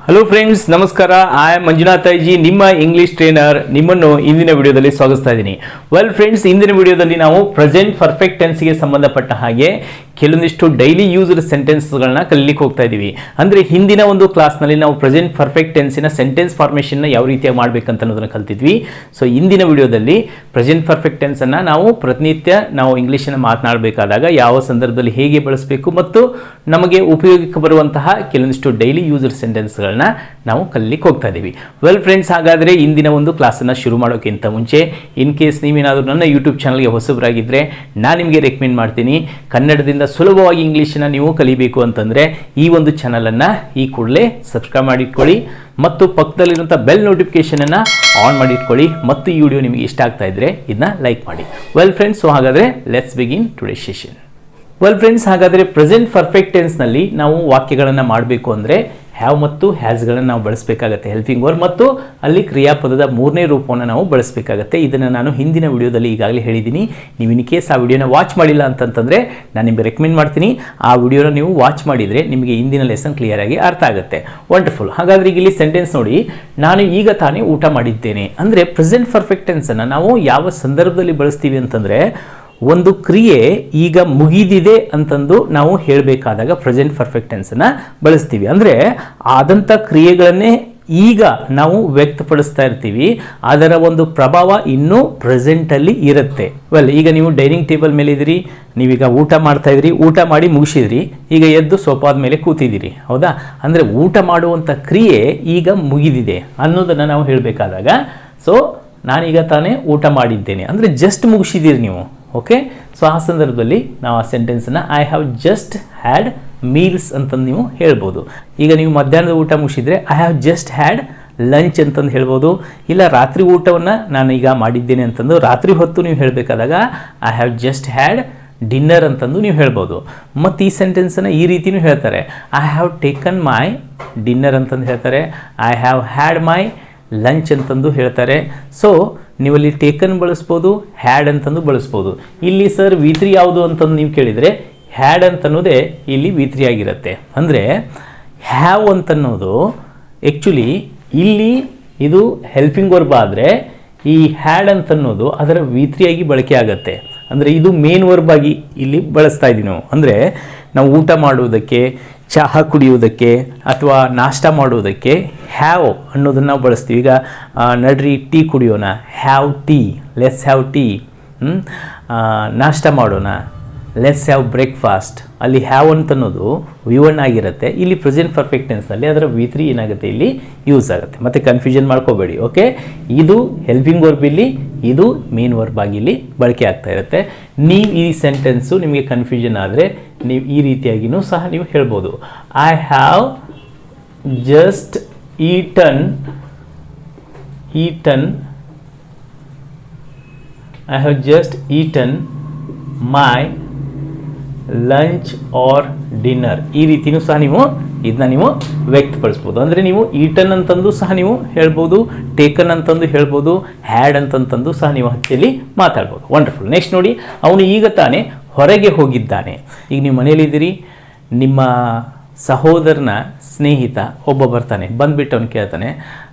Hello friends, ನಮಸ್ಕಾರ. I am Manjunath G, ನಿಮ್ಮ English trainer. ನಿಮ್ಮನ್ನು ಇಂದಿನ ವಿಡಿಯೋದಲ್ಲಿ ಸ್ವಾಗತಿಸ್ತಾ ಇದ್ದೀನಿ. ವೆಲ್ ಫ್ರೆಂಡ್ಸ್, ಇಂದಿನ ವಿಡಿಯೋದಲ್ಲಿ ನಾವು ಪ್ರೆಸೆಂಟ್ ಪರ್ಫೆಕ್ಟ್ ಟೆನ್ಸ್ಗೆ ಸಂಬಂಧಪಟ್ಟ ಹಾಗೆ ಕೆಲವೊಂದಿಷ್ಟು ಡೈಲಿ ಯೂಸ್ಡ್ ಸೆಂಟೆನ್ಸ್ಗಳನ್ನ ಕಲಿಲಿಕ್ಕೆ ಹೋಗ್ತಾ ಇದ್ದೀವಿ. ಅಂದರೆ ಹಿಂದಿನ ಒಂದು ಕ್ಲಾಸ್ನಲ್ಲಿ ನಾವು ಪ್ರೆಸೆಂಟ್ ಪರ್ಫೆಕ್ಟ್ ಟೆನ್ಸಿನ ಸೆಂಟೆನ್ಸ್ ಫಾರ್ಮೇಷನ್ನ ಯಾವ ರೀತಿಯಾಗಿ ಮಾಡಬೇಕಂತ ಅನ್ನೋದನ್ನು ಕಲ್ತಿದ್ವಿ. ಸೊ ಇಂದಿನ ವಿಡಿಯೋದಲ್ಲಿ ಪ್ರೆಸೆಂಟ್ ಪರ್ಫೆಕ್ಟ್ ಟೆನ್ಸನ್ನು ನಾವು ಪ್ರತಿನಿತ್ಯ ನಾವು ಇಂಗ್ಲೀಷನ್ನು ಮಾತನಾಡಬೇಕಾದಾಗ ಯಾವ ಸಂದರ್ಭದಲ್ಲಿ ಹೇಗೆ ಬಳಸಬೇಕು ಮತ್ತು ನಮಗೆ ಉಪಯೋಗಕ್ಕೆ ಬರುವಂತಹ ಕೆಲವೊಂದಿಷ್ಟು ಡೈಲಿ ಯೂಸ್ಡ್ ಸೆಂಟೆನ್ಸ್ಗಳನ್ನ ನಾವು ಕಲಿಲಿಕ್ಕೆ ಹೋಗ್ತಾ ಇದ್ದೀವಿ. ವೆಲ್ ಫ್ರೆಂಡ್ಸ್, ಹಾಗಾದರೆ ಇಂದಿನ ಒಂದು ಕ್ಲಾಸನ್ನು ಶುರು ಮಾಡೋಕ್ಕಿಂತ ಮುಂಚೆ ಇನ್ ಕೇಸ್ ನೀವೇನಾದರೂ ನನ್ನ ಯೂಟ್ಯೂಬ್ ಚಾನಲ್ಗೆ ಹೊಸಬರಾಗಿದ್ದರೆ ನಾನು ನಿಮಗೆ ರೆಕಮೆಂಡ್ ಮಾಡ್ತೀನಿ, ಕನ್ನಡದಿಂದ ಸುಲಭವಾಗಿ ಇಂಗ್ಲೀಷನ್ನು ನೀವು ಕಲಿಬೇಕು ಅಂತಂದರೆ ಈ ಒಂದು ಚಾನಲನ್ನು ಈ ಕೂಡಲೇ ಸಬ್ಸ್ಕ್ರೈಬ್ ಮಾಡಿಟ್ಕೊಳ್ಳಿ ಮತ್ತು ಪಕ್ಕದಲ್ಲಿರುವಂಥ ಬೆಲ್ ನೋಟಿಫಿಕೇಷನನ್ನು ಆನ್ ಮಾಡಿಟ್ಕೊಳ್ಳಿ ಮತ್ತು ಈ ವಿಡಿಯೋ ನಿಮಗೆ ಇಷ್ಟ ಆಗ್ತಾ ಇದ್ದರೆ ಇದನ್ನ ಲೈಕ್ ಮಾಡಿ. ವೆಲ್ ಫ್ರೆಂಡ್ಸ್, ಸೊ ಹಾಗಾದರೆ let's begin today session. Well friends, ಹಾಗಾದರೆ ಪ್ರೆಸೆಂಟ್ ಪರ್ಫೆಕ್ಟ್ ಟೆನ್ಸ್ನಲ್ಲಿ ನಾವು ವಾಕ್ಯಗಳನ್ನು ಮಾಡಬೇಕು ಅಂದರೆ ಹ್ಯಾವ್ ಮತ್ತು ಹ್ಯಾಸ್ಗಳನ್ನು ನಾವು ಬಳಸಬೇಕಾಗತ್ತೆ, ಹೆಲ್ಪಿಂಗ್ ವರ್ಬ್, ಮತ್ತು ಅಲ್ಲಿ ಕ್ರಿಯಾಪದದ ಮೂರನೇ ರೂಪವನ್ನು ನಾವು ಬಳಸಬೇಕಾಗತ್ತೆ. ಇದನ್ನು ನಾನು ಹಿಂದಿನ ವಿಡಿಯೋದಲ್ಲಿ ಈಗಾಗಲೇ ಹೇಳಿದ್ದೀನಿ. ನೀವು ಇನ್ ಕೇಸ್ ಆ ವಿಡಿಯೋನ ವಾಚ್ ಮಾಡಿಲ್ಲ ಅಂತಂತಂದರೆ ನಾನು ನಿಮಗೆ ರೆಕಮೆಂಡ್ ಮಾಡ್ತೀನಿ, ಆ ವಿಡಿಯೋನ ನೀವು ವಾಚ್ ಮಾಡಿದರೆ ನಿಮಗೆ ಇಂದಿನ ಲೆಸನ್ ಕ್ಲಿಯರಾಗಿ ಅರ್ಥ ಆಗುತ್ತೆ. ವಂಡರ್ಫುಲ್. ಹಾಗಾದರೆ ಈಗ ಇಲ್ಲಿ ಸೆಂಟೆನ್ಸ್ ನೋಡಿ, ನಾನು ಈಗ ತಾನೇ ಊಟ ಮಾಡಿದ್ದೇನೆ. ಅಂದರೆ ಪ್ರೆಸೆಂಟ್ ಪರ್ಫೆಕ್ಟ್ ಟೆನ್ಸನ್ನು ನಾವು ಯಾವ ಸಂದರ್ಭದಲ್ಲಿ ಬಳಸ್ತೀವಿ ಅಂತಂದರೆ ಒಂದು ಕ್ರಿಯೆ ಈಗ ಮುಗಿದಿದೆ ಅಂತಂದು ನಾವು ಹೇಳಬೇಕಾದಾಗ ಪ್ರೆಸೆಂಟ್ ಪರ್ಫೆಕ್ಟ್ ಟೆನ್ಸನ್ನು ಬಳಸ್ತೀವಿ. ಅಂದರೆ ಆದಂಥ ಕ್ರಿಯೆಗಳನ್ನೇ ಈಗ ನಾವು ವ್ಯಕ್ತಪಡಿಸ್ತಾ ಇರ್ತೀವಿ, ಅದರ ಒಂದು ಪ್ರಭಾವ ಇನ್ನೂ ಪ್ರೆಸೆಂಟಲ್ಲಿ ಇರುತ್ತೆ. ವೆಲ್, ಈಗ ನೀವು ಡೈನಿಂಗ್ ಟೇಬಲ್ ಮೇಲೆ ಇದ್ದೀರಿ, ನೀವೀಗ ಊಟ ಮಾಡ್ತಾ ಇದ್ರಿ, ಊಟ ಮಾಡಿ ಮುಗಿಸಿದ್ರಿ, ಈಗ ಎದ್ದು ಸೋಫಾದ ಮೇಲೆ ಕೂತಿದ್ದೀರಿ, ಹೌದಾ? ಅಂದರೆ ಊಟ ಮಾಡುವಂಥ ಕ್ರಿಯೆ ಈಗ ಮುಗಿದಿದೆ ಅನ್ನೋದನ್ನು ನಾವು ಹೇಳಬೇಕಾದಾಗ, ಸೊ ನಾನೀಗ ತಾನೇ ಊಟ ಮಾಡಿದ್ದೇನೆ ಅಂದರೆ ಜಸ್ಟ್ ಮುಗಿಸಿದ್ದೀರಿ ನೀವು. ಓಕೆ, ಸೊ ಆ ಸಂದರ್ಭದಲ್ಲಿ ನಾವು ಆ ಸೆಂಟೆನ್ಸನ್ನು I have just had meals ಅಂತಂದು ನೀವು ಹೇಳ್ಬೋದು. ಈಗ ನೀವು ಮಧ್ಯಾಹ್ನದ ಊಟ ಮುಗಿಸಿದರೆ I have just had lunch ಅಂತಂದು ಹೇಳ್ಬೋದು. ಇಲ್ಲ ರಾತ್ರಿ ಊಟವನ್ನು ನಾನು ಈಗ ಮಾಡಿದ್ದೇನೆ ಅಂತಂದು ರಾತ್ರಿ ಹೊತ್ತು ನೀವು ಹೇಳಬೇಕಾದಾಗ I have just had dinner ಅಂತಂದು ನೀವು ಹೇಳ್ಬೋದು. ಮತ್ತು ಈ ಸೆಂಟೆನ್ಸನ್ನು ಈ ರೀತಿಯೂ ಹೇಳ್ತಾರೆ, I have taken my dinner ಅಂತಂದು ಹೇಳ್ತಾರೆ, I have had my lunch ಅಂತಂದು ಹೇಳ್ತಾರೆ. ಸೊ ನೀವಲ್ಲಿ ಟೇಕನ್ ಬಳಸ್ಬೋದು, ಹ್ಯಾಡ್ ಅಂತಂದು ಬಳಸ್ಬೋದು. ಇಲ್ಲಿ ಸರ್ V3 ಯಾವುದು ಅಂತಂದು ನೀವು ಕೇಳಿದರೆ ಹ್ಯಾಡ್ ಅಂತನ್ನೋದೇ ಇಲ್ಲಿ V3 ಆಗಿರುತ್ತೆ. ಅಂದರೆ ಹ್ಯಾವ್ ಅಂತನ್ನೋದು ಆ್ಯಕ್ಚುಲಿ ಇಲ್ಲಿ ಇದು ಹೆಲ್ಪಿಂಗ್ ವರ್ಬ್ ಆದರೆ ಈ ಹ್ಯಾಡ್ ಅಂತನ್ನೋದು ಅದರ V3 ಆಗಿ ಬಳಕೆ ಆಗುತ್ತೆ. ಅಂದರೆ ಇದು ಮೇನ್ ವರ್ಬ್ ಆಗಿ ಇಲ್ಲಿ ಬಳಸ್ತಾ ಇದ್ದೀವಿ ನಾವು. ಅಂದರೆ ನಾವು ಊಟ ಮಾಡುವುದಕ್ಕೆ, ಚಹಾ ಕುಡಿಯುವುದಕ್ಕೆ ಅಥವಾ ನಾಷ್ಟ ಮಾಡುವುದಕ್ಕೆ ಹ್ಯಾವ್ ಅನ್ನೋದನ್ನು ನಾವು ಬಳಸ್ತೀವಿ. ಈಗ ನಡ್ರಿ ಟೀ ಕುಡಿಯೋಣ, have tea, let's have tea. ನಾಷ್ಟ ಮಾಡೋಣ, ಲೆಟ್ಸ್ ಹ್ಯಾವ್ ಬ್ರೇಕ್ಫಾಸ್ಟ್. ಅಲ್ಲಿ ಹ್ಯಾವ್ ಅಂತನ್ನೋದು V1 ಆಗಿರುತ್ತೆ. ಇಲ್ಲಿ ಪ್ರೆಸೆಂಟ್ ಪರ್ಫೆಕ್ಟ್ ಟೆನ್ಸ್ನಲ್ಲಿ ಅದರ V3 ಏನಾಗುತ್ತೆ ಇಲ್ಲಿ ಯೂಸ್ ಆಗುತ್ತೆ. ಮತ್ತು ಕನ್ಫ್ಯೂಷನ್ ಮಾಡ್ಕೋಬೇಡಿ. ಓಕೆ, ಇದು ಹೆಲ್ಪಿಂಗ್ ವರ್ಬ್, ಇಲ್ಲಿ ಇದು ಮೇನ್ ವರ್ಬ್ ಆಗಿ ಇಲ್ಲಿ ಬಳಕೆ ಆಗ್ತಾ ಇರುತ್ತೆ. ನೀವು ಈ ಸೆಂಟೆನ್ಸು ನಿಮಗೆ ಕನ್ಫ್ಯೂಷನ್ ಆದರೆ ನೀವು ಈ ರೀತಿಯಾಗಿಯೂ ಸಹ ನೀವು ಹೇಳ್ಬೋದು, I have just eaten I have just eaten my lunch or dinner. ಈ ರೀತಿಯೂ ಸಹ ನೀವು ಇದನ್ನ ನೀವು ವ್ಯಕ್ತಪಡಿಸ್ಬೋದು. ಅಂದರೆ ನೀವು ಈಟನ್ ಅಂತಂದು ಸಹ ನೀವು ಹೇಳ್ಬೋದು, ಟೇಕನ್ ಅಂತಂದು ಹೇಳ್ಬೋದು, ಹ್ಯಾಡ್ ಅಂತಂದು ಸಹ ನೀವು ಹತ್ತಿಯಲ್ಲಿ ಮಾತಾಡ್ಬೋದು. ವಂಡರ್ಫುಲ್. ನೆಕ್ಸ್ಟ್ ನೋಡಿ, ಅವನು ಈಗ ತಾನೇ ಹೊರಗೆ ಹೋಗಿದ್ದಾನೆ. ಈಗ ನೀವು ಮನೆಯಲ್ಲಿದ್ದೀರಿ, ನಿಮ್ಮ ಸಹೋದರನ ಸ್ನೇಹಿತ ಒಬ್ಬ ಬರ್ತಾನೆ, ಬಂದುಬಿಟ್ಟು ಅವನು ಕೇಳ್ತಾನೆ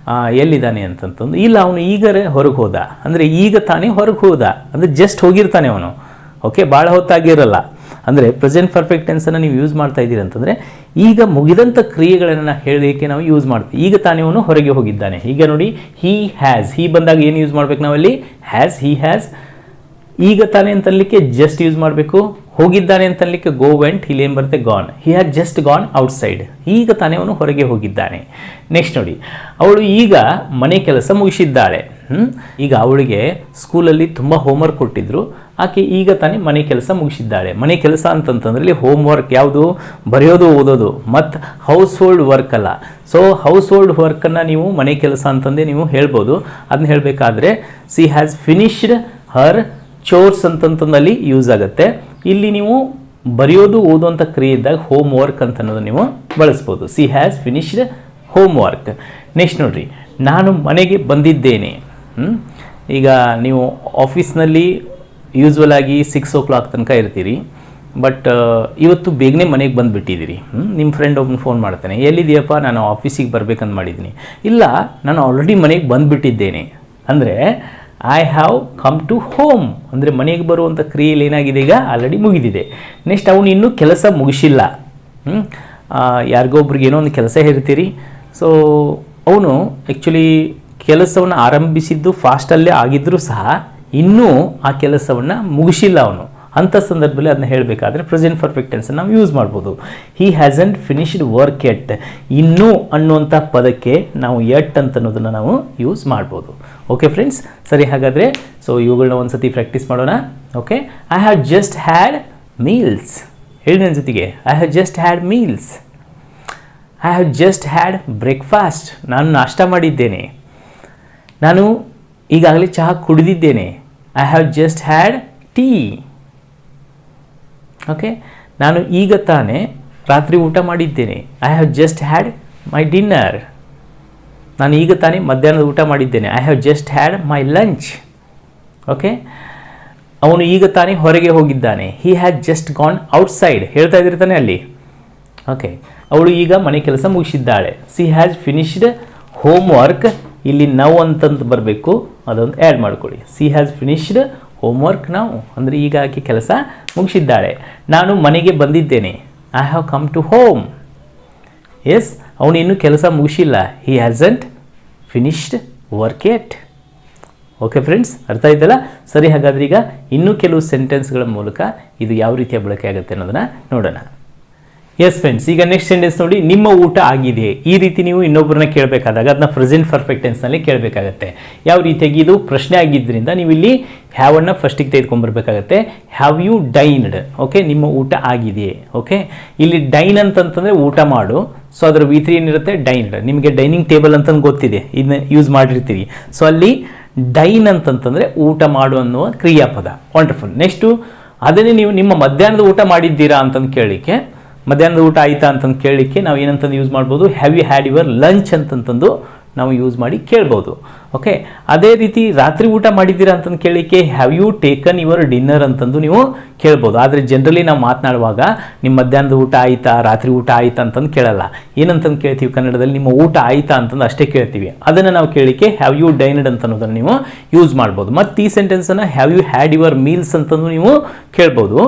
ಎಲ್ಲಿದ್ದಾನೆ ಅಂತಂತಂದು. ಇಲ್ಲ, ಅವನು ಈಗ ಹೊರಗೆ ಹೋದ. ಅಂದರೆ ಈಗ ತಾನೇ ಹೊರಗೆ ಹೋದ ಅಂದರೆ ಜಸ್ಟ್ ಹೋಗಿರ್ತಾನೆ ಅವನು. ಓಕೆ, ಭಾಳ ಹೊತ್ತಾಗಿರಲ್ಲ. ಅಂದರೆ ಪ್ರೆಸೆಂಟ್ ಪರ್ಫೆಕ್ಟ್ ಟೆನ್ಸನ್ನು ನೀವು ಯೂಸ್ ಮಾಡ್ತಾ ಇದ್ದೀರಿ ಅಂತಂದರೆ ಈಗ ಮುಗಿದಂಥ ಕ್ರಿಯೆಗಳನ್ನು ಹೇಳಲಿಕ್ಕೆ ನಾವು ಯೂಸ್ ಮಾಡ್ತೀವಿ. ಈಗ ತಾನೇ ಅವನು ಹೊರಗೆ ಹೋಗಿದ್ದಾನೆ. ಈಗ ನೋಡಿ, ಹೀ ಹ್ಯಾಸ್, ಹೀ ಬಂದಾಗ ಏನು ಯೂಸ್ ಮಾಡಬೇಕು ನಾವಲ್ಲಿ? Has, he has. ಈಗ ತಾನೇ ಅಂತಲಿಕ್ಕೆ ಜಸ್ಟ್ ಯೂಸ್ ಮಾಡಬೇಕು. ಹೋಗಿದ್ದಾನೆ ಅಂತಲಿಕ್ಕೆ ಗೋ ವೆಂಟ್, ಇಲ್ಲಿ ಏನು ಬರುತ್ತೆ? Gone. He has just gone outside. ಈಗ ತಾನೇ ಅವನು ಹೊರಗೆ ಹೋಗಿದ್ದಾನೆ. ನೆಕ್ಸ್ಟ್ ನೋಡಿ, ಅವಳು ಈಗ ಮನೆ ಕೆಲಸ ಮುಗಿಸಿದ್ದಾಳೆ. ಈಗ ಅವಳಿಗೆ ಸ್ಕೂಲಲ್ಲಿ ತುಂಬ ಹೋಮ್ವರ್ಕ್ ಕೊಟ್ಟಿದ್ರು, ಆಕೆ ಈಗ ತಾನೇ ಮನೆ ಕೆಲಸ ಮುಗಿಸಿದ್ದಾಳೆ. ಮನೆ ಕೆಲಸ ಅಂತಂತಂದ್ರಲ್ಲಿ ಹೋಮ್ ವರ್ಕ್ ಯಾವುದು? ಬರೆಯೋದು, ಓದೋದು, ಮತ್ತು ಹೌಸ್ ಹೋಲ್ಡ್ ವರ್ಕ್ ಅಲ್ಲ. ಸೊ ಹೌಸ್ ಹೋಲ್ಡ್ ವರ್ಕನ್ನು ನೀವು ಮನೆ ಕೆಲಸ ಅಂತಂದೇ ನೀವು ಹೇಳ್ಬೋದು. ಅದನ್ನ ಹೇಳಬೇಕಾದ್ರೆ she has finished her chores ಅಂತಂತಂದಲ್ಲಿ ಯೂಸ್ ಆಗುತ್ತೆ. ಇಲ್ಲಿ ನೀವು ಬರೆಯೋದು, ಓದುವಂಥ ಕ್ರಿಯೆ ಇದ್ದಾಗ ಹೋಮ್ ವರ್ಕ್ ಅಂತ ಅನ್ನೋದು ನೀವು ಬಳಸ್ಬೋದು. C has finished home work. Next ನೋಡ್ರಿ, ನಾನು ಮನೆಗೆ ಬಂದಿದ್ದೇನೆ. ಈಗ ನೀವು ಆಫೀಸ್ನಲ್ಲಿ ಯೂಸ್ವಲ್ ಆಗಿ 6 o'clock ತನಕ ಇರ್ತೀರಿ. ಬಟ್ ಇವತ್ತು ಬೇಗನೆ ಮನೆಗೆ ಬಂದುಬಿಟ್ಟಿದ್ದೀರಿ. ನಿಮ್ಮ ಫ್ರೆಂಡ್ ಒಬ್ಬನು ಫೋನ್ ಮಾಡ್ತಾನೆ, ಎಲ್ಲಿದೆಯಪ್ಪ, ನಾನು ಆಫೀಸಿಗೆ ಬರಬೇಕಂತ ಮಾಡಿದ್ದೀನಿ. ಇಲ್ಲ, ನಾನು ಆಲ್ರೆಡಿ ಮನೆಗೆ ಬಂದುಬಿಟ್ಟಿದ್ದೇನೆ ಅಂದರೆ I have come to home ಅಂದರೆ ಮನೆಗೆ ಬರುವಂಥ ಕ್ರಿಯೆಯಲ್ಲಿ ಏನಾಗಿದೆ, ಈಗ ಆಲ್ರೆಡಿ ಮುಗಿದಿದೆ. ನೆಕ್ಸ್ಟ್ ಅವನು ಇನ್ನೂ ಕೆಲಸ ಮುಗಿಸಿಲ್ಲ. ಯಾರಿಗೋ ಒಬ್ರಿಗೆ ಏನೋ ಒಂದು ಕೆಲಸ ಹೇಳ್ತೀರಿ. ಸೊ ಅವನು ಆ್ಯಕ್ಚುಲಿ ಕೆಲಸವನ್ನು ಆರಂಭಿಸಿದ್ದು ಫಾಸ್ಟಲ್ಲೇ ಆಗಿದ್ದರೂ ಸಹ ಇನ್ನೂ ಆ ಕೆಲಸವನ್ನು ಮುಗಿಸಿಲ್ಲ ಅವನು. ಅಂಥ ಸಂದರ್ಭದಲ್ಲಿ ಅದನ್ನ ಹೇಳಬೇಕಾದ್ರೆ ಪ್ರೆಸೆಂಟ್ ಪರ್ಫೆಕ್ಟ್ ಟೆನ್ಸ್ ನಾವು ಯೂಸ್ ಮಾಡ್ಬೋದು. ಹಿ ಹ್ಯಾಸಂಟ್ ಫಿನಿಶ್ಡ್ ವರ್ಕ್ ಎಟ್. ಇನ್ನೂ ಅನ್ನುವಂಥ ಪದಕ್ಕೆ ನಾವು ಎಟ್ ಅಂತ ಅನ್ನೋದನ್ನು ನಾವು ಯೂಸ್ ಮಾಡ್ಬೋದು. ಓಕೆ ಫ್ರೆಂಡ್ಸ್, ಸರಿ. ಹಾಗಾದರೆ ಸೊ ಇವುಗಳನ್ನ ಒಂದು ಸತಿ ಪ್ರಾಕ್ಟೀಸ್ ಮಾಡೋಣ. Okay, I have just had meals. ಹೇಳಿ ನನ್ನ ಜೊತೆಗೆ, I have just had meals. I have just had breakfast. ನಾನು ನಾಷ್ಟ ಮಾಡಿದ್ದೇನೆ. ನಾನು ಈಗಾಗಲೇ ಚಹಾ ಕುಡಿದಿದ್ದೇನೆ. I have just had tea. Okay, ನಾನು ಈಗ ತಾನೇ ರಾತ್ರಿ ಊಟ ಮಾಡಿದ್ದೇನೆ. I have just had my dinner. ನಾನು ಈಗ ತಾನೇ ಮಧ್ಯಾಹ್ನದ ಊಟ ಮಾಡಿದ್ದೇನೆ. I have just had my lunch. Okay, ಅವನು ಈಗ ತಾನೇ ಹೊರಗೆ ಹೋಗಿದ್ದಾನೆ. He has just gone outside. ಹೇಳ್ತಾ ಇದ್ದಿರ್ತಾನೆ ಅಲ್ಲಿ. ಓಕೆ, ಅವಳು ಈಗ ಮನೆ ಕೆಲಸ ಮುಗಿಸಿದ್ದಾಳೆ. She has finished homework. ಇಲ್ಲಿ ನಾವು ಅಂತಂದು ಬರಬೇಕು, ಅದೊಂದು ಆ್ಯಡ್ ಮಾಡ್ಕೊಳ್ಳಿ. ಸಿ ಹ್ಯಾಸ್ ಫಿನಿಶ್ಡ್ ಹೋಮ್ವರ್ಕ್ ನಾವು ಅಂದರೆ ಈಗ ಆಕೆ ಕೆಲಸ ಮುಗಿಸಿದ್ದಾಳೆ. ನಾನು ಮನೆಗೆ ಬಂದಿದ್ದೇನೆ. I have come to home. Yes, ಅವನು ಇನ್ನೂ ಕೆಲಸ ಮುಗಿಸಿಲ್ಲ. He hasn't finished work yet. Okay friends, ಅರ್ಥ ಆಯ್ತಲ್ಲ? ಸರಿ. ಹಾಗಾದ್ರೆ ಈಗ ಇನ್ನೂ ಕೆಲವು ಸೆಂಟೆನ್ಸ್ಗಳ ಮೂಲಕ ಇದು ಯಾವ ರೀತಿಯ ಬಳಕೆ ಆಗುತ್ತೆ ಅನ್ನೋದನ್ನು ನೋಡೋಣ. ಎಸ್ ಫ್ರೆಂಡ್ಸ್, ಈಗ ನೆಕ್ಸ್ಟ್ ಸೆಂಟೆನ್ಸ್ ನೋಡಿ, ನಿಮ್ಮ ಊಟ ಆಗಿದೆ. ಈ ರೀತಿ ನೀವು ಇನ್ನೊಬ್ಬರನ್ನ ಕೇಳಬೇಕಾದಾಗ ಅದನ್ನ ಪ್ರೆಸೆಂಟ್ ಪರ್ಫೆಕ್ಟ್ ಟೆನ್ಸ್ನಲ್ಲಿ ಕೇಳಬೇಕಾಗತ್ತೆ. ಯಾವ ರೀತಿಯಾಗಿ ಇದು ಪ್ರಶ್ನೆ ಆಗಿದ್ದರಿಂದ ನೀವು ಇಲ್ಲಿ ಹ್ಯಾವನ್ನು ಫಸ್ಟಿಗೆ ತೆಗೆದುಕೊಂಡ್ಬರ್ಬೇಕಾಗತ್ತೆ. Have you dined? ಓಕೆ, ನಿಮ್ಮ ಊಟ ಆಗಿದೆ. ಓಕೆ, ಇಲ್ಲಿ ಡೈನ್ ಅಂತಂತಂದರೆ ಊಟ ಮಾಡು. ಸೊ ಅದರ V3 ಏನಿರುತ್ತೆ, ಡೈನ್ಡ್. ನಿಮಗೆ ಡೈನಿಂಗ್ ಟೇಬಲ್ ಅಂತಂದು ಗೊತ್ತಿದೆ, ಇದನ್ನ ಯೂಸ್ ಮಾಡಿರ್ತೀರಿ. ಸೊ ಅಲ್ಲಿ ಡೈನ್ ಅಂತಂತಂದರೆ ಊಟ ಮಾಡು ಅನ್ನುವ ಕ್ರಿಯಾಪದ. ವಂಡರ್ಫುಲ್. ನೆಕ್ಸ್ಟು ಅದನ್ನೇ ನೀವು ನಿಮ್ಮ ಮಧ್ಯಾಹ್ನದ ಊಟ ಮಾಡಿದ್ದೀರಾ ಅಂತಂದು ಕೇಳಲಿಕ್ಕೆ, ಮಧ್ಯಾಹ್ನದ ಊಟ ಆಯಿತಾ ಅಂತಂದು ಕೇಳಲಿಕ್ಕೆ ನಾವು ಏನಂತಂದು ಯೂಸ್ ಮಾಡ್ಬೋದು, have you had your lunch ಅಂತಂತಂದು ನಾವು ಯೂಸ್ ಮಾಡಿ ಕೇಳ್ಬೋದು. ಓಕೆ, ಅದೇ ರೀತಿ ರಾತ್ರಿ ಊಟ ಮಾಡಿದ್ದೀರಾ ಅಂತಂದು ಕೇಳಲಿಕ್ಕೆ have you taken your dinner ಅಂತಂದು ನೀವು ಕೇಳ್ಬೋದು. ಆದರೆ ಜನರಲಿ ನಾವು ಮಾತನಾಡುವಾಗ ನಿಮ್ಮ ಮಧ್ಯಾಹ್ನದ ಊಟ ಆಯಿತಾ, ರಾತ್ರಿ ಊಟ ಆಯಿತಾ ಅಂತಂದು ಕೇಳಲ್ಲ. ಏನಂತಂದು ಕೇಳ್ತೀವಿ ಕನ್ನಡದಲ್ಲಿ, ನಿಮ್ಮ ಊಟ ಆಯಿತಾ ಅಂತಂದು ಅಷ್ಟೇ ಕೇಳ್ತೀವಿ. ಅದನ್ನು ನಾವು ಕೇಳಲಿಕ್ಕೆ ಹ್ಯಾವ್ ಯು ಡೈನ್ಡ್ ಅಂತ ಅನ್ನೋದನ್ನು ನೀವು ಯೂಸ್ ಮಾಡ್ಬೋದು. ಮತ್ತು ಈ ಸೆಂಟೆನ್ಸನ್ನು have you had your meals ಅಂತಂದು ನೀವು ಕೇಳ್ಬೋದು.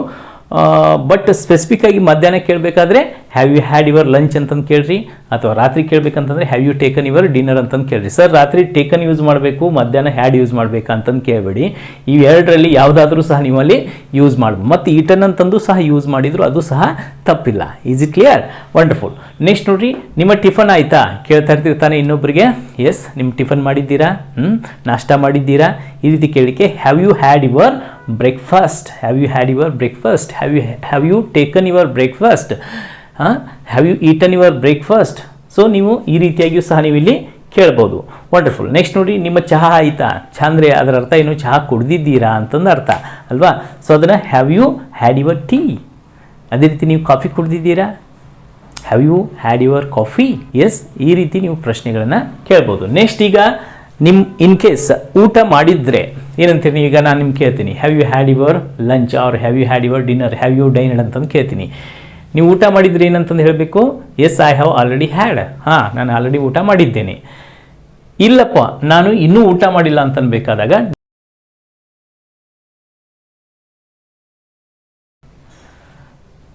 ಬಟ್ ಸ್ಪೆಸಿಫಿಕ್ ಆಗಿ ಮಧ್ಯಾಹ್ನ ಕೇಳಬೇಕಾದ್ರೆ have you had your lunch ಅಂತಂದು ಕೇಳ್ರಿ, ಅಥವಾ ರಾತ್ರಿ ಕೇಳಬೇಕಂತಂದ್ರೆ have you taken your dinner ಅಂತಂದು ಕೇಳ್ರಿ. ಸರ್, ರಾತ್ರಿ ಟೇಕನ್ ಯೂಸ್ ಮಾಡಬೇಕು, ಮಧ್ಯಾಹ್ನ ಹ್ಯಾಡ್ ಯೂಸ್ ಮಾಡಬೇಕಾ ಅಂತಂದು ಕೇಳಬೇಡಿ. ಇವೆರಡರಲ್ಲಿ ಯಾವುದಾದ್ರೂ ಸಹ ನೀವು ಅಲ್ಲಿ ಯೂಸ್ ಮಾಡ್ಬೋದು. ಮತ್ತು ಈಟನ್ ಅಂತಂದು ಸಹ ಯೂಸ್ ಮಾಡಿದ್ರು ಅದು ಸಹ ತಪ್ಪಿಲ್ಲ. Is it clear? Wonderful. Next ನೋಡ್ರಿ, ನಿಮ್ಮ ಟಿಫನ್ ಆಯಿತಾ ಕೇಳ್ತಾ ಇರ್ತಿರ್ತಾನೆ ಇನ್ನೊಬ್ಬರಿಗೆ. ಎಸ್, ನಿಮ್ಮ ಟಿಫನ್ ಮಾಡಿದ್ದೀರಾ, ನಾಷ್ಟ ಮಾಡಿದ್ದೀರಾ, ಈ ರೀತಿ ಕೇಳಲಿಕ್ಕೆ have you had your breakfast. Have you had your breakfast. Have you taken your breakfast. Have you eaten your breakfast. So ನೀವು ಈ ರೀತಿಯಾಗಿಯೂ ಸಹ ನೀವು ಇಲ್ಲಿ ಕೇಳ್ಬೋದು. ವಂಡರ್ಫುಲ್. ನೆಕ್ಸ್ಟ್ ನೋಡಿ, ನಿಮ್ಮ ಚಹಾ ಆಯಿತಾ. ಚಹಾ ಅಂದರೆ ಅದರ ಅರ್ಥ ಏನು, ಚಹಾ ಕುಡ್ದಿದ್ದೀರಾ ಅಂತಂದು ಅರ್ಥ ಅಲ್ವಾ? ಸೊ ಅದನ್ನು have you had your tea. ಅದೇ ರೀತಿ ನೀವು ಕಾಫಿ ಕುಡ್ದಿದ್ದೀರಾ, have you had your coffee. Yes, ಈ ರೀತಿ ನೀವು ಪ್ರಶ್ನೆಗಳನ್ನು ಕೇಳ್ಬೋದು. ನೆಕ್ಸ್ಟ್ ಈಗ ಇನ್ ಕೇಸ್ ಊಟ ಮಾಡಿದರೆ ಏನಂತೀನಿ, ಈಗ ನಾನು ನಿಮ್ಗೆ ಕೇಳ್ತೀನಿ have you had your lunch or have you had your dinner, have you dined ಅಂತಂದು ಕೇಳ್ತೀನಿ. ನೀವು ಊಟ ಮಾಡಿದ್ರೆ ಏನಂತಂದು ಹೇಳಬೇಕು, yes I have already had. ನಾನು ಆಲ್ರೆಡಿ ಊಟ ಮಾಡಿದ್ದೇನೆ. ಇಲ್ಲಪ್ಪ ನಾನು ಇನ್ನೂ ಊಟ ಮಾಡಿಲ್ಲ ಅಂತನ್ಬೇಕಾದಾಗ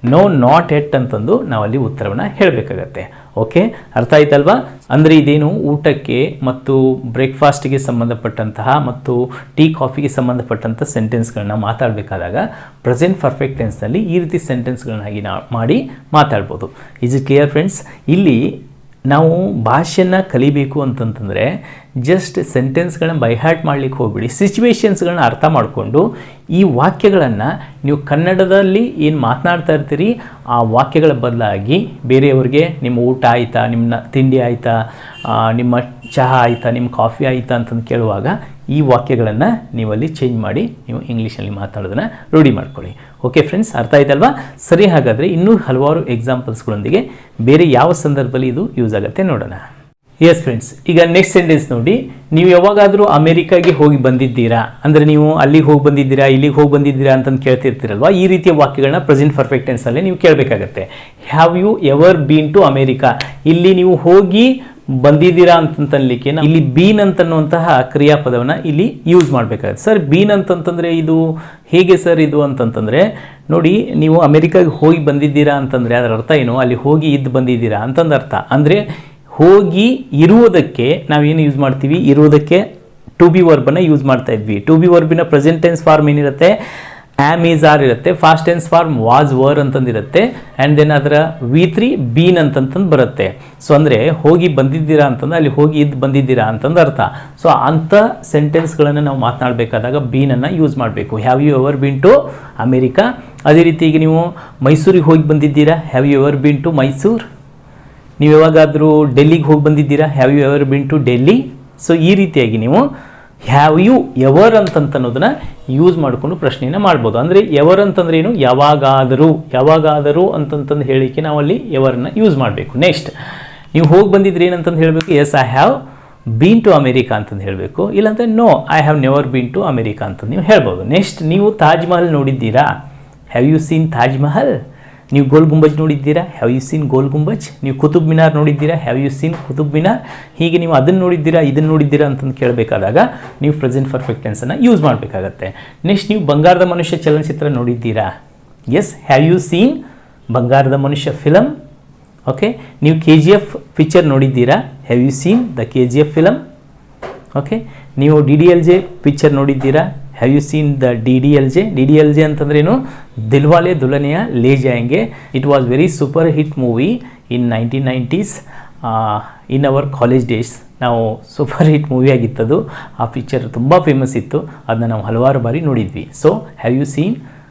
ನೋ ನಾಟ್ ಎಟ್ ಅಂತಂದು ನಾವಲ್ಲಿ ಉತ್ತರವನ್ನು ಹೇಳಬೇಕಾಗತ್ತೆ. ಓಕೆ, ಅರ್ಥ ಆಯ್ತಲ್ವಾ? ಅಂದರೆ ಇದೇನು ಊಟಕ್ಕೆ ಮತ್ತು ಬ್ರೇಕ್ಫಾಸ್ಟಿಗೆ ಸಂಬಂಧಪಟ್ಟಂತಹ ಮತ್ತು ಟೀ ಕಾಫಿಗೆ ಸಂಬಂಧಪಟ್ಟಂಥ ಸೆಂಟೆನ್ಸ್ಗಳನ್ನ ಮಾತಾಡಬೇಕಾದಾಗ ಪ್ರೆಸೆಂಟ್ ಪರ್ಫೆಕ್ಟ್ ಟೆನ್ಸ್ನಲ್ಲಿ ಈ ರೀತಿ ಸೆಂಟೆನ್ಸ್ಗಳನ್ನಾಗಿ ಮಾಡಿ ಮಾತಾಡ್ಬೋದು. Is it clear friends? ಇಲ್ಲಿ ನಾವು ಭಾಷೆಯನ್ನು ಕಲಿಬೇಕು ಅಂತಂತಂದರೆ ಜಸ್ಟ್ ಸೆಂಟೆನ್ಸ್ಗಳನ್ನ ಬೈಹಾರ್ಟ್ ಮಾಡಲಿಕ್ಕೆ ಹೋಗ್ಬಿಡಿ. ಸಿಚುವೇಶನ್ಸ್ಗಳನ್ನ ಅರ್ಥ ಮಾಡಿಕೊಂಡು ಈ ವಾಕ್ಯಗಳನ್ನು ನೀವು ಕನ್ನಡದಲ್ಲಿ ಏನು ಮಾತನಾಡ್ತಾ ಇರ್ತೀರಿ ಆ ವಾಕ್ಯಗಳ ಬದಲಾಗಿ ಬೇರೆಯವ್ರಿಗೆ ನಿಮ್ಮ ಊಟ ಆಯಿತಾ, ನಿಮ್ಮ ತಿಂಡಿ ಆಯಿತಾ, ನಿಮ್ಮ ಚಹಾ ಆಯಿತಾ, ನಿಮ್ಮ ಕಾಫಿ ಆಯಿತಾ ಅಂತಂದು ಕೇಳುವಾಗ ಈ ವಾಕ್ಯಗಳನ್ನು ನೀವಲ್ಲಿ ಚೇಂಜ್ ಮಾಡಿ ನೀವು ಇಂಗ್ಲೀಷಲ್ಲಿ ಮಾತಾಡೋದನ್ನು ರೂಢಿ ಮಾಡ್ಕೊಳ್ಳಿ. ಓಕೆ ಫ್ರೆಂಡ್ಸ್, ಅರ್ಥ ಆಯ್ತಲ್ವಾ? ಸರಿ, ಹಾಗಾದರೆ ಇನ್ನೂ ಹಲವಾರು ಎಕ್ಸಾಂಪಲ್ಸ್ಗಳೊಂದಿಗೆ ಬೇರೆ ಯಾವ ಸಂದರ್ಭದಲ್ಲಿ ಇದು ಯೂಸ್ ಆಗುತ್ತೆ ನೋಡೋಣ. ಎಸ್ ಫ್ರೆಂಡ್ಸ್, ಈಗ ನೆಕ್ಸ್ಟ್ ಸೆಂಟೆನ್ಸ್ ನೋಡಿ. ನೀವು ಯಾವಾಗಾದರೂ ಅಮೆರಿಕಾಗೆ ಹೋಗಿ ಬಂದಿದ್ದೀರಾ ಅಂದರೆ ನೀವು ಅಲ್ಲಿಗೆ ಹೋಗಿ ಬಂದಿದ್ದೀರಾ, ಇಲ್ಲಿಗೆ ಹೋಗಿ ಬಂದಿದ್ದೀರಾ ಅಂತಂದು ಕೇಳ್ತಿರ್ತೀರಲ್ವಾ. ಈ ರೀತಿಯ ವಾಕ್ಯಗಳನ್ನ ಪ್ರೆಸೆಂಟ್ ಪರ್ಫೆಕ್ಟ್ ಟೆನ್ಸಲ್ಲಿ ನೀವು ಕೇಳಬೇಕಾಗತ್ತೆ. Have you ever been to America, ಇಲ್ಲಿ ನೀವು ಹೋಗಿ ಬಂದಿದ್ದೀರಾ ಅಂತಂತನ್ಲಿಕ್ಕೆ ಇಲ್ಲಿ ಬೀನ್ ಅಂತನ್ನುವಂತಹ ಕ್ರಿಯಾಪದವನ್ನು ಇಲ್ಲಿ ಯೂಸ್ ಮಾಡಬೇಕಾಗುತ್ತೆ. ಸರ್ ಬೀನ್ ಅಂತಂತಂದರೆ ಇದು ಹೇಗೆ ಸರ್ ಇದು ಅಂತಂತಂದರೆ ನೋಡಿ, ನೀವು ಅಮೆರಿಕಾಗೆ ಹೋಗಿ ಬಂದಿದ್ದೀರಾ ಅಂತಂದರೆ ಅದರ ಅರ್ಥ ಏನು, ಅಲ್ಲಿ ಹೋಗಿ ಇದ್ದು ಬಂದಿದ್ದೀರಾ ಅಂತಂದು ಅರ್ಥ. ಅಂದರೆ ಹೋಗಿ ಇರುವುದಕ್ಕೆ ನಾವೇನು ಯೂಸ್ ಮಾಡ್ತೀವಿ, ಇರುವುದಕ್ಕೆ ಟು ಬಿ ವರ್ಬನ್ನು ಯೂಸ್ ಮಾಡ್ತಾ ಇದ್ವಿ. ಟು ಬಿ ವರ್ಬಿನ ಪ್ರೆಸೆಂಟ್ ಟೆನ್ಸ್ ಫಾರ್ಮ್ ಏನಿರುತ್ತೆ, ಆಮ್ ಈಸ್ ಆರ್ ಇರುತ್ತೆ. Past tense form was were ಅಂತಂದಿರುತ್ತೆ. ಆ್ಯಂಡ್ ದೆನ್ ಅದರ V3 ಬೀನ್ ಅಂತಂತಂದು ಬರುತ್ತೆ. ಸೊ ಅಂದರೆ ಹೋಗಿ ಬಂದಿದ್ದೀರಾ ಅಂತಂದ್ರೆ ಅಲ್ಲಿ ಹೋಗಿ ಇದ್ದು ಬಂದಿದ್ದೀರಾ ಅಂತಂದು ಅರ್ಥ. ಸೊ ಅಂಥ ಸೆಂಟೆನ್ಸ್ಗಳನ್ನು ನಾವು ಮಾತನಾಡಬೇಕಾದಾಗ ಬೀನನ್ನು ಯೂಸ್ ಮಾಡಬೇಕು. Have you ever been to America. ಅದೇ ರೀತಿ ಈಗ ನೀವು ಮೈಸೂರಿಗೆ ಹೋಗಿ ಬಂದಿದ್ದೀರಾ, have you ever been to Mysuru. ನೀವು ಯಾವಾಗಾದರೂ ಡೆಲ್ಲಿಗೆ ಹೋಗಿ ಬಂದಿದ್ದೀರಾ, have you ever been to Delhi. So ಈ ರೀತಿಯಾಗಿ ನೀವು ಹ್ಯಾವ್ ಯು ಎವರ್ ಅಂತನ್ನೋದನ್ನು ಯೂಸ್ ಮಾಡಿಕೊಂಡು ಪ್ರಶ್ನೆಯನ್ನು ಮಾಡ್ಬೋದು. ಅಂದರೆ ಎವರ್ ಅಂತಂದ್ರೆ ಏನು, ಯಾವಾಗಾದರೂ ಅಂತಂತಂದು ಹೇಳಿಕೆ ನಾವು ಅಲ್ಲಿ ಎವರನ್ನು ಯೂಸ್ ಮಾಡಬೇಕು. ನೆಕ್ಸ್ಟ್ ನೀವು ಹೋಗಿ ಬಂದಿದ್ರಿ ಏನಂತಂದು ಹೇಳಬೇಕು, yes I have been to America ಅಂತಂದು ಹೇಳಬೇಕು. ಇಲ್ಲಾಂದರೆ no I have never been to America ಅಂತ ನೀವು ಹೇಳ್ಬೋದು. ನೆಕ್ಸ್ಟ್ ನೀವು ತಾಜ್ ಮಹಲ್ ನೋಡಿದ್ದೀರಾ, have you seen Taj Mahal. ನೀವು ಗೋಲ್ ಗುಂಬಜ್ ನೋಡಿದ್ದೀರಾ, have you seen Gol Gumbaz. ನೀವು ಕುತುಬ್ ಮಿನಾರ್ ನೋಡಿದ್ದೀರಾ, have you seen Qutub Minar. ಹೀಗೆ ನೀವು ಅದನ್ನು ನೋಡಿದ್ದೀರಾ, ಇದನ್ನು ನೋಡಿದ್ದೀರಾ ಅಂತಂದು ಕೇಳಬೇಕಾದಾಗ ನೀವು ಪ್ರೆಸೆಂಟ್ ಪರ್ಫೆಕ್ಟ್ ಟೆನ್ಸನ್ನು ಯೂಸ್ ಮಾಡಬೇಕಾಗತ್ತೆ. ನೆಕ್ಸ್ಟ್ ನೀವು ಬಂಗಾರದ ಮನುಷ್ಯ ಚಲನಚಿತ್ರ ನೋಡಿದ್ದೀರಾ, S have you seen Bangarada Manushya film. Okay, ನೀವು KGF ಪಿಕ್ಚರ್ ನೋಡಿದ್ದೀರಾ, have you seen the KGF film. Okay, ನೀವು DDLJ ಪಿಕ್ಚರ್ ನೋಡಿದ್ದೀರಾ, have you seen the DDLJ ಅಂತಂದ್ರೇನು, Dilwale Dulhania Le Jayenge. It was very super hit movie in 1990s in our college days. ನಾವು super hit movie ಆಗಿತ್ತದು. ಆ picture ತುಂಬ famous ಇತ್ತು, ಅದನ್ನ ನಾವು ಹಲವಾರು ಬಾರಿ ನೋಡಿದ್ವಿ. So have you seen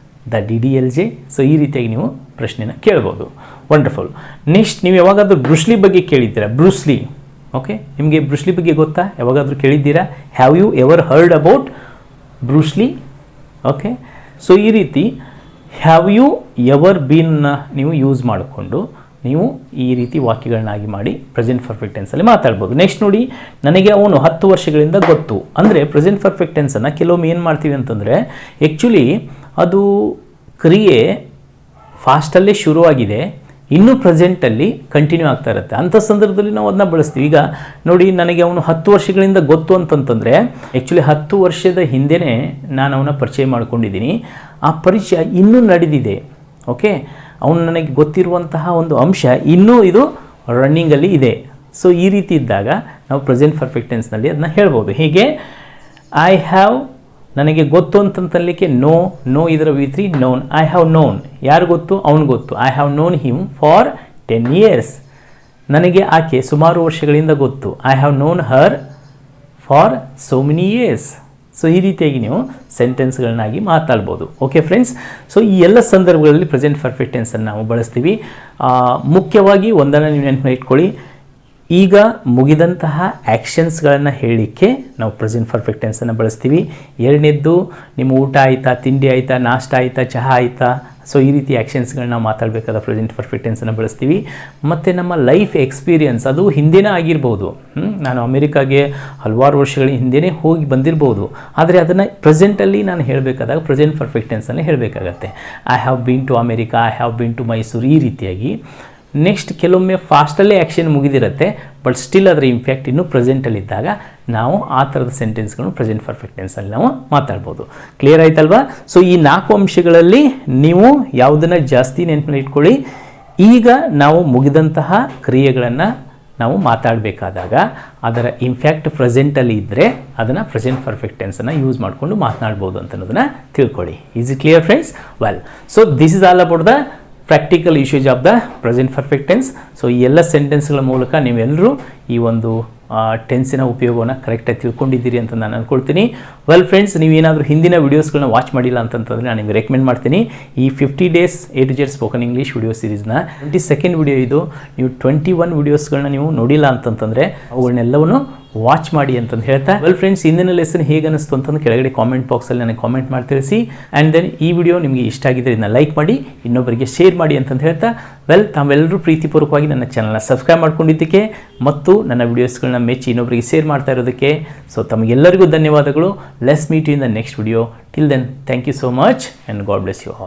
the DDLJ. So ಈ ರೀತಿಯಾಗಿ ನೀವು ಪ್ರಶ್ನೆನ ಕೇಳ್ಬೋದು. ವಂಡರ್ಫುಲ್. ನೆಕ್ಸ್ಟ್ ನೀವು ಯಾವಾಗಾದರೂ ಬ್ರೂಸ್ಲಿ ಬಗ್ಗೆ ಕೇಳಿದ್ದೀರಾ, ಬ್ರೂಸ್ಲಿ. ಓಕೆ, ನಿಮಗೆ ಬ್ರೂಸ್ಲಿ ಬಗ್ಗೆ ಗೊತ್ತಾ, ಯಾವಾಗಾದರೂ ಕೇಳಿದ್ದೀರಾ, have you ever heard about Bruce Lee. Okay, so ಈ ರೀತಿ ಹ್ಯಾವ್ ಯು ಎವರ್ ಬೀನ್ನ ನೀವು ಯೂಸ್ ಮಾಡಿಕೊಂಡು ನೀವು ಈ ರೀತಿ ವಾಕ್ಯಗಳನ್ನಾಗಿ ಮಾಡಿ ಪ್ರೆಸೆಂಟ್ ಪರ್ಫೆಕ್ಟ್ ಟೆನ್ಸಲ್ಲಿ ಮಾತಾಡ್ಬೋದು. ನೆಕ್ಸ್ಟ್ ನೋಡಿ, ನನಗೆ ಅವನು 10 ವರ್ಷಗಳಿಂದ ಗೊತ್ತು. ಅಂದರೆ ಪ್ರೆಸೆಂಟ್ ಪರ್ಫೆಕ್ಟ್ ಟೆನ್ಸನ್ನು ಕೆಲವೊಮ್ಮೆ ಏನು ಮಾಡ್ತೀವಿ ಅಂತಂದರೆ ಆ್ಯಕ್ಚುಲಿ ಅದು ಕ್ರಿಯೆ ಫಾಸ್ಟಲ್ಲೇ ಶುರುವಾಗಿದೆ, ಇನ್ನೂ ಪ್ರೆಸೆಂಟಲ್ಲಿ ಕಂಟಿನ್ಯೂ ಆಗ್ತಾ ಇರುತ್ತೆ. ಅಂಥ ಸಂದರ್ಭದಲ್ಲಿ ನಾವು ಅದನ್ನ ಬಳಸ್ತೀವಿ. ಈಗ ನೋಡಿ, ನನಗೆ ಅವನು 10 ವರ್ಷಗಳಿಂದ ಗೊತ್ತು ಅಂತಂತಂದರೆ ಆ್ಯಕ್ಚುಲಿ 10 ವರ್ಷದ ಹಿಂದೆಯೇ ನಾನು ಅವನ ಪರಿಚಯ ಮಾಡ್ಕೊಂಡಿದ್ದೀನಿ. ಆ ಪರಿಚಯ ಇನ್ನೂ ನಡೆದಿದೆ. ಓಕೆ, ಅವನು ನನಗೆ ಗೊತ್ತಿರುವಂತಹ ಒಂದು ಅಂಶ ಇನ್ನೂ ಇದು ರನ್ನಿಂಗಲ್ಲಿ ಇದೆ. ಸೊ ಈ ರೀತಿ ಇದ್ದಾಗ ನಾವು ಪ್ರೆಸೆಂಟ್ ಪರ್ಫೆಕ್ಟ್ ಟೆನ್ಸ್ನಲ್ಲಿ ಅದನ್ನ ಹೇಳ್ಬೋದು. ಹೀಗೆ ಐ ಹ್ಯಾವ್, ನನಗೆ ಗೊತ್ತು ಅಂತಂತಲಿಕ್ಕೆ ನೋ ಇದರ V3 non. I have known, ಯಾರು ಗೊತ್ತು, ಅವನು ಗೊತ್ತು. I have known him for 10 years. ನನಗೆ ಆಕೆ ಸುಮಾರು ವರ್ಷಗಳಿಂದ ಗೊತ್ತು. I have known Har for so many years. So ಈ ರೀತಿಯಾಗಿ ನೀವು ಸೆಂಟೆನ್ಸ್ಗಳನ್ನಾಗಿ ಮಾತಾಡ್ಬೋದು. ಓಕೆ ಫ್ರೆಂಡ್ಸ್, ಸೊ ಈ ಎಲ್ಲ ಸಂದರ್ಭಗಳಲ್ಲಿ ಪ್ರೆಸೆಂಟ್ ಪರ್ಫೆಕ್ಟ್ ಟೆನ್ಸನ್ನು ನಾವು ಬಳಸ್ತೀವಿ. ಮುಖ್ಯವಾಗಿ ಒಂದನ್ನು ನೀವು ನೆನಪು ಇಟ್ಕೊಳ್ಳಿ, ಈಗ ಮುಗಿದಂತಹ ಆ್ಯಕ್ಷನ್ಸ್ಗಳನ್ನು ಹೇಳಲಿಕ್ಕೆ ನಾವು ಪ್ರೆಸೆಂಟ್ ಪರ್ಫೆಕ್ಟ್ ಟೆನ್ಸನ್ನು ಬಳಸ್ತೀವಿ. ಎರಡನೇದ್ದು, ನಿಮ್ಮ ಊಟ ಆಯಿತಾ, ತಿಂಡಿ ಆಯಿತಾ, ನಾಷ್ಟ ಆಯಿತಾ, ಚಹಾ ಆಯಿತಾ. ಸೊ ಈ ರೀತಿ ಆ್ಯಕ್ಷನ್ಸ್ಗಳನ್ನ ಮಾತಾಡಬೇಕಾದ ಪ್ರೆಸೆಂಟ್ ಪರ್ಫೆಕ್ಟ್ ಟೆನ್ಸನ್ನು ಬಳಸ್ತೀವಿ. ಮತ್ತು ನಮ್ಮ ಲೈಫ್ ಎಕ್ಸ್ಪೀರಿಯನ್ಸ್, ಅದು ಹಿಂದೆನೇ ಆಗಿರ್ಬೋದು. ನಾನು ಅಮೆರಿಕಾಗೆ ಹಲವಾರು ವರ್ಷಗಳ ಹಿಂದೆಯೇ ಹೋಗಿ ಬಂದಿರ್ಬೋದು, ಆದರೆ ಅದನ್ನು ಪ್ರೆಸೆಂಟಲ್ಲಿ ನಾನು ಹೇಳಬೇಕಾದಾಗ ಪ್ರೆಸೆಂಟ್ ಪರ್ಫೆಕ್ಟ್ ಟೆನ್ಸಲ್ಲಿ ಹೇಳಬೇಕಾಗತ್ತೆ. I have been to America, I have been to Mysuru, ಈ ರೀತಿಯಾಗಿ. ನೆಕ್ಸ್ಟ್ ಕೆಲವೊಮ್ಮೆ ಫಾಸ್ಟಲ್ಲೇ ಆ್ಯಕ್ಷನ್ ಮುಗಿದಿರುತ್ತೆ, ಬಟ್ ಸ್ಟಿಲ್ ಅದರ ಇಂಪ್ಯಾಕ್ಟ್ ಇನ್ನೂ ಪ್ರೆಸೆಂಟಲ್ಲಿದ್ದಾಗ ನಾವು ಆ ಥರದ ಸೆಂಟೆನ್ಸ್ಗಳನ್ನು ಪ್ರೆಸೆಂಟ್ ಪರ್ಫೆಕ್ಟ್ ಟೆನ್ಸಲ್ಲಿ ನಾವು ಮಾತಾಡ್ಬೋದು. ಕ್ಲಿಯರ್ ಆಯ್ತಲ್ವಾ? ಸೊ ಈ 4 ಅಂಶಗಳಲ್ಲಿ ನೀವು ಯಾವುದನ್ನು ಜಾಸ್ತಿ ನೆನಪಿನಲ್ಲಿ ಇಟ್ಕೊಳ್ಳಿ. ಈಗ ನಾವು ಮುಗಿದಂತಹ ಕ್ರಿಯೆಗಳನ್ನು ನಾವು ಮಾತಾಡಬೇಕಾದಾಗ ಅದರ ಇಂಪ್ಯಾಕ್ಟ್ ಪ್ರೆಸೆಂಟಲ್ಲಿ ಇದ್ದರೆ ಅದನ್ನು ಪ್ರೆಸೆಂಟ್ ಪರ್ಫೆಕ್ಟ್ ಟೆನ್ಸನ್ನು ಯೂಸ್ ಮಾಡಿಕೊಂಡು ಮಾತನಾಡ್ಬೋದು ಅಂತ ಅನ್ನೋದನ್ನು ತಿಳ್ಕೊಳ್ಳಿ. Is it clear friends? Well, so this is all about the practical usage of the present perfect tense. So ಈ ಎಲ್ಲ ಸೆಂಟೆನ್ಸ್ಗಳ ಮೂಲಕ ನೀವೆಲ್ಲರೂ ಈ ಒಂದು ಟೆನ್ಸಿನ ಉಪಯೋಗವನ್ನು ಕರೆಕ್ಟಾಗಿ ತಿಳ್ಕೊಂಡಿದ್ದೀರಿ ಅಂತ ನಾನು ಅಂದ್ಕೊಳ್ತೀನಿ. ವೆಲ್ ಫ್ರೆಂಡ್ಸ್, ನೀವೇನಾದರೂ ಹಿಂದಿನ ವೀಡಿಯೋಸ್ಗಳನ್ನ ವಾಚ್ ಮಾಡಿಲ್ಲ ಅಂತಂತಂದರೆ ನಾನು ನಿಮಗೆ ರೆಕಮೆಂಡ್ ಮಾಡ್ತೀನಿ. ಈ 50 days A to Z spoken English video ಸೀರೀಸ್ನ 22nd ವಿಡಿಯೋ ಇದು. ನೀವು 21 ವೀಡಿಯೋಸ್ಗಳನ್ನ ನೀವು ನೋಡಿಲ್ಲ ಅಂತಂತಂದರೆ ಅವುಗಳನ್ನೆಲ್ಲವನ್ನು ವಾಚ್ ಮಾಡಿ ಅಂತಂದು ಹೇಳ್ತಾ ವೆಲ್ ಫ್ರೆಂಡ್ಸ್, ಇಂದಿನ ಲೆಸನ್ ಹೇಗೆ ಅನಿಸ್ತು ಅಂತಂದು ಕೆಳಗಡೆ ಕಾಮೆಂಟ್ ಬಾಕ್ಸಲ್ಲಿ ನನಗೆ ಕಾಮೆಂಟ್ ಮಾಡಿ ತಿಳಿಸಿ. ಆ್ಯಂಡ್ ದೆನ್ ಈ ವಿಡಿಯೋ ನಿಮಗೆ ಇಷ್ಟ ಆಗಿದ್ದರೆ ಇದನ್ನ ಲೈಕ್ ಮಾಡಿ, ಇನ್ನೊಬ್ಬರಿಗೆ ಶೇರ್ ಮಾಡಿ ಅಂತಂದು ಹೇಳ್ತಾ ತಾವೆಲ್ಲರೂ ಪ್ರೀತಿಪೂರ್ವಕವಾಗಿ ನನ್ನ ಚಾನಲ್ನ ಸಬ್ಸ್ಕ್ರೈಬ್ ಮಾಡ್ಕೊಂಡಿದ್ದಕ್ಕೆ ಮತ್ತು ನನ್ನ ವಿಡಿಯೋಸ್ಗಳನ್ನ ಮೆಚ್ಚಿ ಇನ್ನೊಬ್ಬರಿಗೆ ಶೇರ್ ಮಾಡ್ತಾ ಇರೋದಕ್ಕೆ ಸೊ ತಮಗೆಲ್ಲರಿಗೂ ಧನ್ಯವಾದಗಳು. Let's meet you in the next video. Till then, thank you so much and God bless you all.